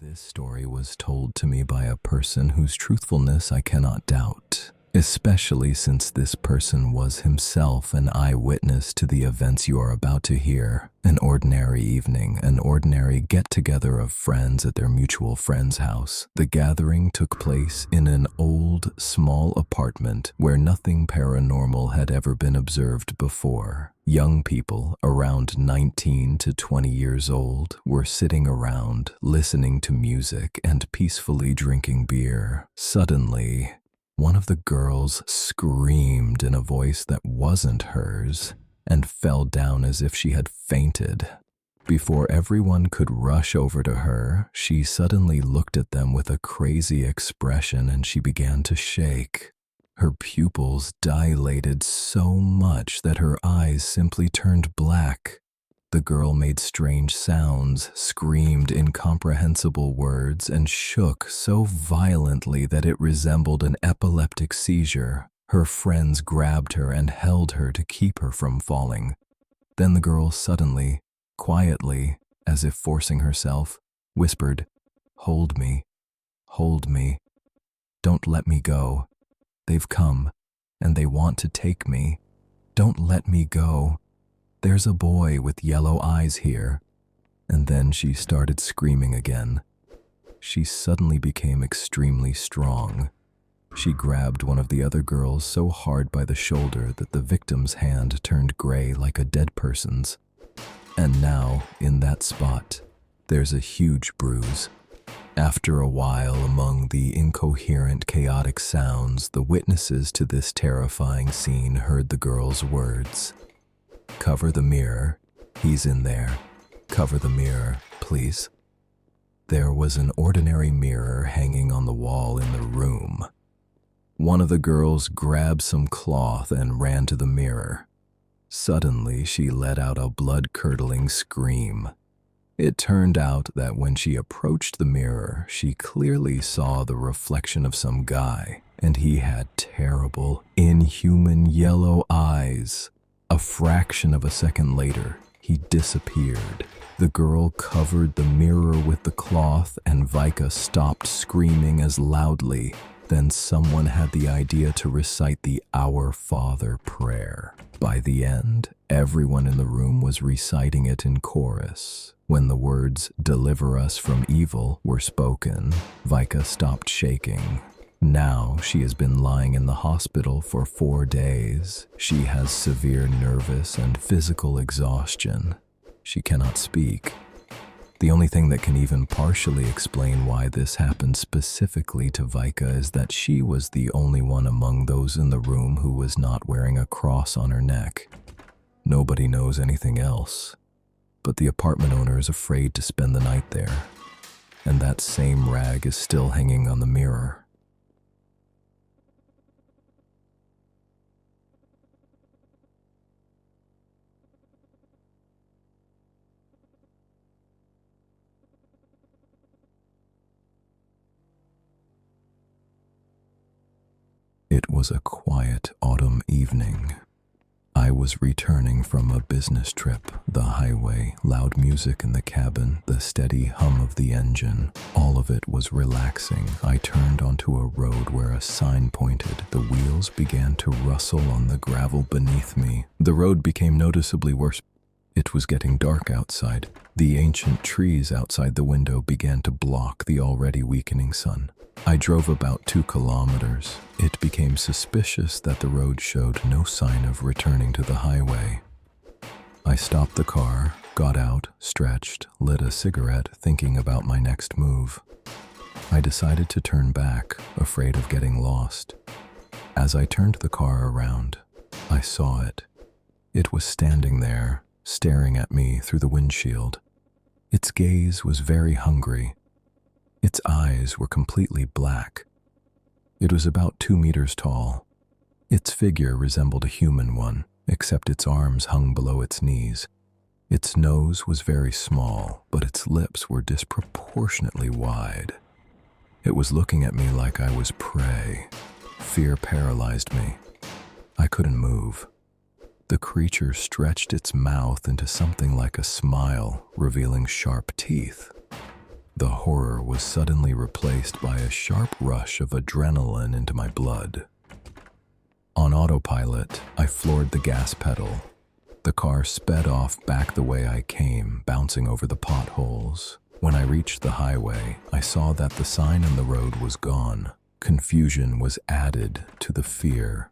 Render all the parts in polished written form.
This story was told to me by a person whose truthfulness I cannot doubt, especially since this person was himself an eyewitness to the events you are about to hear. An ordinary evening, an ordinary get-together of friends at their mutual friend's house. The gathering took place in an old, small apartment where nothing paranormal had ever been observed before. Young people, around 19 to 20 years old, were sitting around, listening to music and peacefully drinking beer. Suddenly, one of the girls screamed in a voice that wasn't hers and fell down as if she had fainted. Before everyone could rush over to her, she suddenly looked at them with a crazy expression and she began to shake. Her pupils dilated so much that her eyes simply turned black. The girl made strange sounds, screamed incomprehensible words, and shook so violently that it resembled an epileptic seizure. Her friends grabbed her and held her to keep her from falling. Then the girl suddenly, quietly, as if forcing herself, whispered, "Hold me, hold me. Don't let me go. They've come, and they want to take me. Don't let me go. There's a boy with yellow eyes here." And then she started screaming again. She suddenly became extremely strong. She grabbed one of the other girls so hard by the shoulder that the victim's hand turned gray like a dead person's. And now, in that spot, there's a huge bruise. After a while, among the incoherent, chaotic sounds, the witnesses to this terrifying scene heard the girl's words. "Cover the mirror. He's in there. Cover the mirror, please." There was an ordinary mirror hanging on the wall in the room. One of the girls grabbed some cloth and ran to the mirror. Suddenly, she let out a blood-curdling scream. It turned out that when she approached the mirror, she clearly saw the reflection of some guy, and he had terrible, inhuman yellow eyes. A fraction of a second later, he disappeared. The girl covered the mirror with the cloth, and Vika stopped screaming as loudly. Then someone had the idea to recite the Our Father prayer. By the end, everyone in the room was reciting it in chorus. When the words, "Deliver us from evil," were spoken, Vika stopped shaking. Now she has been lying in the hospital for 4 days. She has severe nervous and physical exhaustion. She cannot speak. The only thing that can even partially explain why this happened specifically to Vika is that she was the only one among those in the room who was not wearing a cross on her neck. Nobody knows anything else, but the apartment owner is afraid to spend the night there, and that same rag is still hanging on the mirror. It was a quiet autumn evening. I was returning from a business trip. The highway, loud music in the cabin, the steady hum of the engine, all of it was relaxing. I turned onto a road where a sign pointed. The wheels began to rustle on the gravel beneath me. The road became noticeably worse. It was getting dark outside. The ancient trees outside the window began to block the already weakening sun. I drove about 2 kilometers. It became suspicious that the road showed no sign of returning to the highway. I stopped the car, got out, stretched, lit a cigarette, thinking about my next move. I decided to turn back, afraid of getting lost. As I turned the car around, I saw it. It was standing there, staring at me through the windshield. Its gaze was very hungry. Its eyes were completely black. It was about 2 meters tall. Its figure resembled a human one, except its arms hung below its knees. Its nose was very small, but its lips were disproportionately wide. It was looking at me like I was prey. Fear paralyzed me. I couldn't move. The creature stretched its mouth into something like a smile, revealing sharp teeth. The horror was suddenly replaced by a sharp rush of adrenaline into my blood. On autopilot, I floored the gas pedal. The car sped off back the way I came, bouncing over the potholes. When I reached the highway, I saw that the sign on the road was gone. Confusion was added to the fear.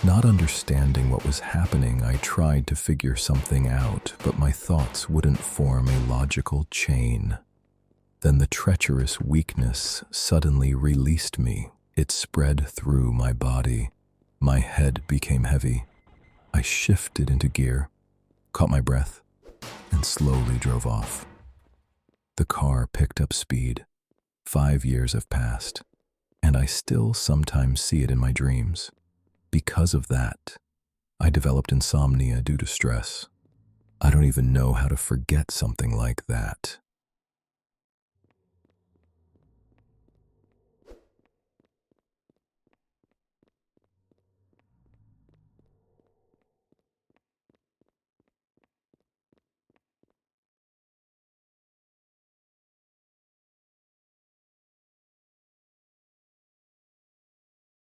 Not understanding what was happening, I tried to figure something out, but my thoughts wouldn't form a logical chain. Then the treacherous weakness suddenly released me. It spread through my body. My head became heavy. I shifted into gear, caught my breath, and slowly drove off. The car picked up speed. 5 years have passed, and I still sometimes see it in my dreams. Because of that, I developed insomnia due to stress. I don't even know how to forget something like that.